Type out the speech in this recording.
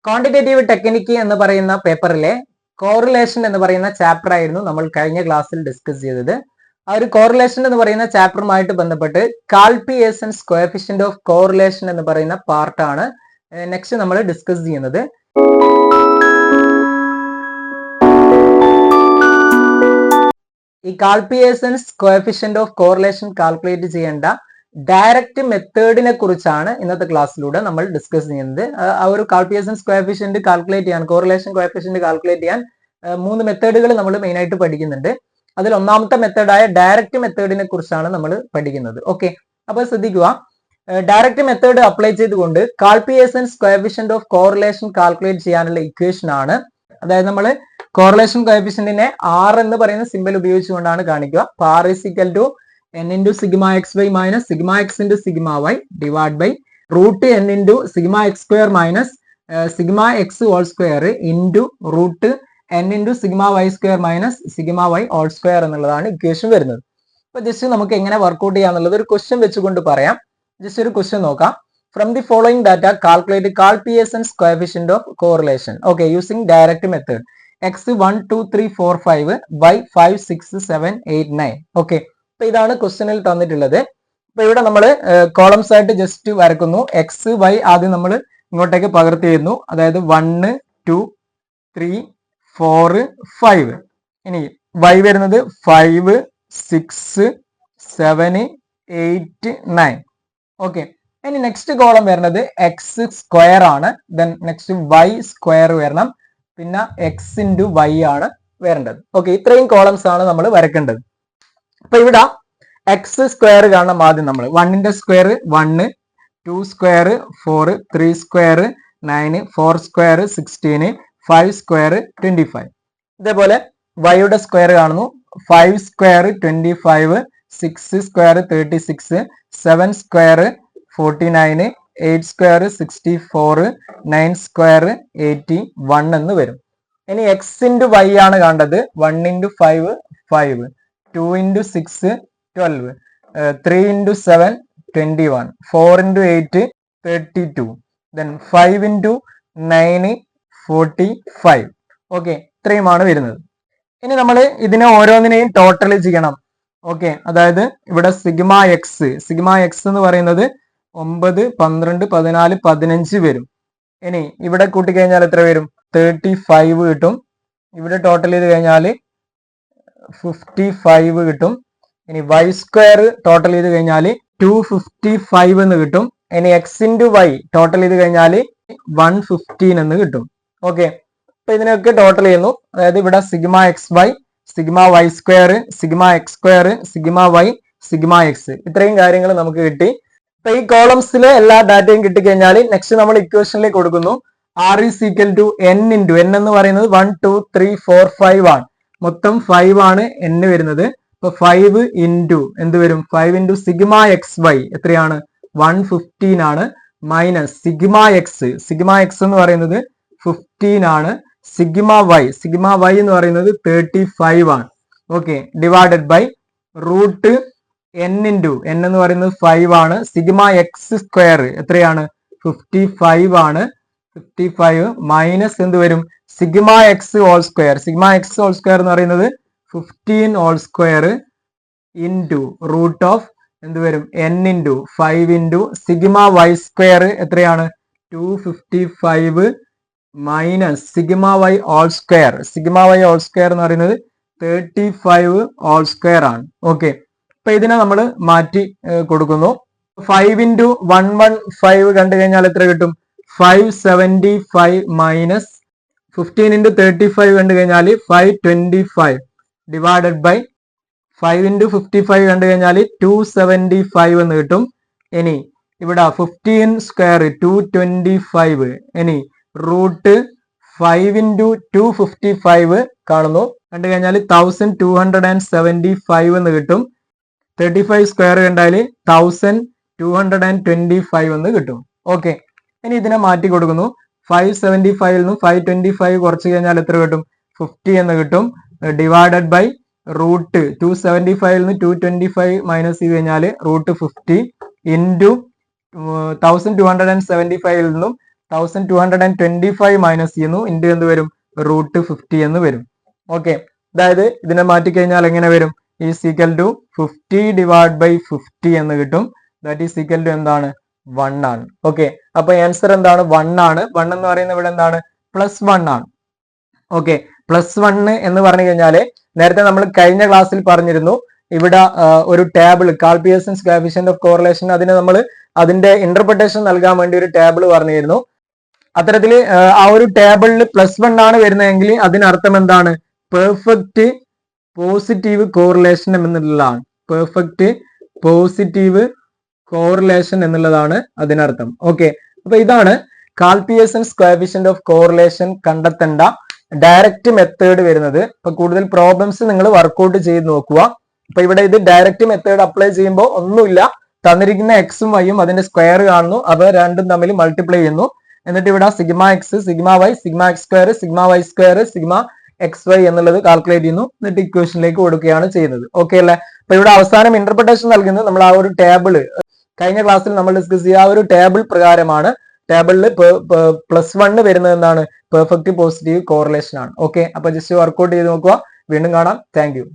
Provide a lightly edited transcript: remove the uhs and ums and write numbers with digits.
Quantitative technique എന്ന് പറയുന്ന പേപ്പറിലെ correlation എന്ന് പറയുന്ന ചാപ്റ്റർ ആയിരുന്നു നമ്മൾ കഴിഞ്ഞ ക്ലാസ്സിൽ ഡിസ്കസ് ചെയ്തത്. ആ ഒരു കോറിലേഷൻ എന്ന് പറയുന്ന ചാപ്റ്ററുമായിട്ട് ബന്ധപ്പെട്ട് കാൽപിയേസൻസ് കോഎഫിഷ്യന്റ് ഓഫ് കോറിലേഷൻ എന്ന് പറയുന്ന പാർട്ടാണ് നെക്സ്റ്റ് നമ്മൾ ഡിസ്കസ് ചെയ്യുന്നത്. ഈ കാൽപിയേസൻസ് കോഎഫിഷ്യന്റ് ഓഫ് കോറിലേഷൻ കാൽക്കുലേറ്റ് ചെയ്യേണ്ട ഡയറക്റ്റ് മെത്തേഡിനെ കുറിച്ചാണ് ഇന്നത്തെ ക്ലാസ്സിലൂടെ നമ്മൾ ഡിസ്കസ് ചെയ്യുന്നത്. ആ ഒരു കാൽപിയേസൻസ് കോഎഫിഷ്യന്റ് കാൽക്കുലേറ്റ് ചെയ്യാൻ, കോറിലേഷൻ കോഎഫിഷ്യന്റ് കാൽക്കുലേറ്റ് ചെയ്യാൻ 3 മെത്തേഡുകൾ നമ്മൾ മെയിൻ ആയിട്ട് പഠിക്കുന്നുണ്ട്. അതിൽ ഒന്നാമത്തെ മെത്തേഡായ ഡയറക്റ്റ് മെത്തേഡിനെ കുറിച്ചാണ് നമ്മൾ പഠിക്കുന്നത്. ഓക്കെ, അപ്പൊ ശ്രദ്ധിക്കുക, ഡയറക്റ്റ് മെത്തേഡ് അപ്ലൈ ചെയ്തുകൊണ്ട് കാൽപിയേസൻസ് കോഎഫിഷ്യന്റ് ഓഫ് കോറിലേഷൻ കാൽക്കുലേറ്റ് ചെയ്യാനുള്ള ഇക്വേഷൻ ആണ്. അതായത് നമ്മൾ കോറിലേഷൻ കോഎഫിഷ്യന്റിനെ ആർ എന്ന് പറയുന്ന സിമ്പൽ ഉപയോഗിച്ചുകൊണ്ടാണ് കാണിക്കുക. R is equal to n into sigma xy minus sigma x into sigma y divided by root n into sigma x square minus sigma x whole square into root n into sigma y square minus sigma y whole square എന്നുള്ളതാണ് equation വരുന്നത്. അപ്പൊ just നമുക്ക് എങ്ങനെ workout ചെയ്യാന്നുള്ളത് ഒരു question വെച്ചുകൊണ്ട് പറയാം. Just ഒരു ക്വസ്റ്റ്യൻ നോക്കാം. From the following data calculate Karl Pearson's coefficient of correlation. Okay, using direct method x 1 2 3 4 5 y 5 6 7 8 9. Okay, അപ്പൊ ഇതാണ് ക്വസ്റ്റ്യനിൽ തന്നിട്ടുള്ളത്. അപ്പൊ ഇവിടെ നമ്മൾ കോളംസ് ആയിട്ട് ജസ്റ്റ് വരക്കുന്നു. എക്സ് വൈ ആദ്യം നമ്മൾ ഇങ്ങോട്ടേക്ക് പകർത്തി ചെയ്യുന്നു. അതായത് 1 2 3 4 5. ഇനി വൈ വരുന്നത് 5 6 7 8 9. ഓക്കെ, ഇനി നെക്സ്റ്റ് കോളം വരുന്നത് എക്സ് സ്ക്വയർ ആണ്. ദെൻ നെക്സ്റ്റ് വൈ സ്ക്വയർ വരണം, പിന്നെ എക്സ് ഇൻറ്റു വൈ ആണ് വരേണ്ടത്. ഓക്കെ, ഇത്രയും കോളംസ് ആണ് നമ്മൾ വരക്കേണ്ടത്. അപ്പൊ ഇവിടെ എക്സ് സ്ക്വയർ കാണണം. ആദ്യം നമ്മൾ 1ന്റെ square 1, 2 square 4, 3 square 9, 4 square 16, 5 square 25. ഇതേപോലെ വൈയുടെ സ്ക്വയർ കാണുന്നു. 5 square 25, 6 square 36, 7 square 49, 8 square 64, 9 square 81 എന്ന് വരും. ഇനി എക്സ് ഇൻറ്റു വൈ ആണ് കണ്ടത്. 1 into 5 5, 2 into 6 12, 3 into 7 21, 4 into 8 32, then 5 into 9 45. Okay, ഇത്രയുമാണ് വരുന്നത്. ഇനി നമ്മൾ ഇതിനെ ഓരോന്നിനെയും ടോട്ടൽ ചെയ്യണം. ഓക്കെ, അതായത് ഇവിടെ സിഗ്മ എക്സ് എന്ന് പറയുന്നത് 9 12 14 15 വരും. ഇനി ഇവിടെ കൂട്ടിക്കഴിഞ്ഞാൽ എത്ര വരും? 35 കിട്ടും. ഇവിടെ ടോട്ടൽ ചെയ്ത് കഴിഞ്ഞാൽ 55 കിട്ടും. ഇനി വൈ സ്ക്വയർ ടോട്ടൽ ചെയ്ത് കഴിഞ്ഞാൽ 255 എന്ന് കിട്ടും. ഇനി എക്സ് ഇൻറ്റു വൈ ടോട്ടൽ ചെയ്ത് കഴിഞ്ഞാൽ 115 എന്ന് കിട്ടും. ഓക്കെ, അപ്പൊ ഇതിനൊക്കെ ടോട്ടൽ ചെയ്യുന്നു. അതായത് ഇവിടെ sigma X Y, sigma Y square, sigma X square, sigma Y, sigma X, ഇത്രയും കാര്യങ്ങൾ നമുക്ക് കിട്ടി. അപ്പൊ ഈ കോളംസിലെ എല്ലാ ഡാറ്റയും കിട്ടിക്കഴിഞ്ഞാൽ നെക്സ്റ്റ് നമ്മൾ ഇക്വേഷനിലേക്ക് കൊടുക്കുന്നു. R is equal to n into n എന്ന് പറയുന്നത് 1 2 3 4 5 ആണ്. മൊത്തം 5 ആണ് n വരുന്നത്. അപ്പൊ 5 ഇൻറ്റു എന്ത് വരും? 5 ഇൻറ്റു സിഗ്മ എക്സ് വൈ എത്രയാണ്? 115 ആണ്. മൈനസ് സിഗ്മ എക്സ് എന്ന് പറയുന്നത് 15 ആണ്. സിഗ്മ വൈ എന്ന് പറയുന്നത് 35 ആണ്. Okay, divided by root n into n എന്ന് പറയുന്നത് 5 ആണ്. സിഗ്മ എക്സ് സ്ക്വയർ എത്രയാണ്? 55 ആണ്. 55 മൈനസ് എന്ത് വരും? സിഗ്മ എക്സ് ഹോൾ സ്ക്വയർ എന്ന് പറയുന്നത് 15 whole square into root of എന്ത് വരും? n into 5 into sigma Y square എത്രയാണ്? 255 minus sigma Y whole square എന്ന് പറയുന്നത് 35 ഹോൾ സ്ക്വയർ ആണ്. ഓക്കെ, അപ്പൊ ഇതിനെ നമ്മൾ മാറ്റി കൊടുക്കുന്നു. 5 ഇൻറ്റു 115 കണ്ടു കഴിഞ്ഞാൽ എത്ര കിട്ടും? 575 മൈനസ് 15 ഇൻറ്റു 35 കണ്ടു കഴിഞ്ഞാൽ 525 ഡിവൈഡഡ് ബൈ 5 ഇൻറ്റു 55 കണ്ടു കഴിഞ്ഞാൽ 275 എന്ന് കിട്ടും. ഇനി ഇവിടെ 15 സ്ക്വയർ 225. ഇനി റൂട്ട് 5 ഇൻറ്റു 255 കാണുന്നു. കണ്ടു കഴിഞ്ഞാൽ 1275 എന്ന് കിട്ടും. 35 സ്ക്വയർ കണ്ടാൽ 1225 എന്ന് കിട്ടും. ഓക്കെ, ഇനി ഇതിനെ മാറ്റി കൊടുക്കുന്നു. 575 നിന്നും 525 കുറച്ച് കഴിഞ്ഞാൽ എത്ര കിട്ടും? 50 എന്ന് കിട്ടും. ഡിവൈഡഡ് ബൈ റൂട്ട് 275 നിന്ന് 225 മൈനസ് ചെയ്ത് കഴിഞ്ഞാൽ റൂട്ട് 50 ഇൻറ്റു 1275 നിന്നും 1225 മൈനസ് ചെയ്യുന്നു, ഇൻറ്റു എന്ത് വരും, √50 എന്ന് വരും. ഓക്കെ, അതായത് ഇതിനെ മാറ്റിക്കഴിഞ്ഞാൽ എങ്ങനെ വരും, is equal to 50 divide by 50 എന്ന് കിട്ടും. ദാറ്റ് ഈസ് ഈക്വൽ ടു എന്താണ്, 1 ആണ്. ഓക്കെ, അപ്പൊ ആൻസർ എന്താണ്, 1 ആണ്. 1 എന്ന് പറയുന്നത് ഇവിടെ എന്താണ്, +1 ആണ്. ഓക്കെ, +1 എന്ന് പറഞ്ഞു കഴിഞ്ഞാല് നേരത്തെ നമ്മൾ കഴിഞ്ഞ ക്ലാസ്സിൽ പറഞ്ഞിരുന്നു, ഇവിടെ ഒരു table Karl Pearson's coefficient of correlation, അതിന് നമ്മൾ അതിന്റെ ഇന്റർപ്രിട്ടേഷൻ നൽകാൻ വേണ്ടി ഒരു ടേബിൾ പറഞ്ഞിരുന്നു. അത്തരത്തില് ആ ഒരു ടേബിളിൽ +1 ആണ് വരുന്നതെങ്കിൽ അതിനർത്ഥം എന്താണ്, പെർഫെക്റ്റ് പോസിറ്റീവ് കോറിലേഷൻ എന്നുള്ളതാണ്. പെർഫെക്റ്റ് പോസിറ്റീവ് കോറിലേഷൻ എന്നുള്ളതാണ് അതിനർത്ഥം. ഓക്കെ, അപ്പൊ ഇതാണ് Karl Pearson's coefficient of correlation കണ്ടെത്തേണ്ട ഡയറക്റ്റ് മെത്തേഡ് വരുന്നത്. അപ്പൊ കൂടുതൽ പ്രോബ്ലംസ് നിങ്ങൾ വർക്ക്ഔട്ട് ചെയ്ത് നോക്കുക. അപ്പൊ ഇവിടെ ഇത് ഡയറക്റ്റ് മെത്തേഡ് അപ്ലൈ ചെയ്യുമ്പോൾ ഒന്നുമില്ല, തന്നിരിക്കുന്ന എക്സും വൈയും അതിന്റെ സ്ക്വയർ കാണുന്നു, അവ രണ്ടും തമ്മിൽ മൾട്ടിപ്ലൈ ചെയ്യുന്നു, എന്നിട്ട് ഇവിടെ sigma X, sigma Y, sigma X square, sigma Y square, sigma X Y എന്നുള്ളത് കാൽക്കുലേറ്റ് ചെയ്യുന്നു, എന്നിട്ട് ഇക്വേഷനിലേക്ക് കൊടുക്കുകയാണ് ചെയ്യുന്നത്. ഓക്കെ അല്ലേ? അപ്പൊ ഇവിടെ അവസാനം ഇന്റർപ്രിട്ടേഷൻ നൽകുന്നത് നമ്മൾ ആ ഒരു ടേബിള് കഴിഞ്ഞ ക്ലാസ്സിൽ നമ്മൾ ഡിസ്കസ് ചെയ്ത ആ ഒരു ടേബിൾ പ്രകാരമാണ്. ടേബിളിൽ +1 വരുന്നത് എന്താണ്, പെർഫെക്റ്റ് പോസിറ്റീവ് കോറിലേഷൻ ആണ്. ഓക്കെ, അപ്പൊ ജസ്റ്റ് വർക്ക്ഔട്ട് ചെയ്ത് നോക്കുക. വീണ്ടും കാണാം. Thank you.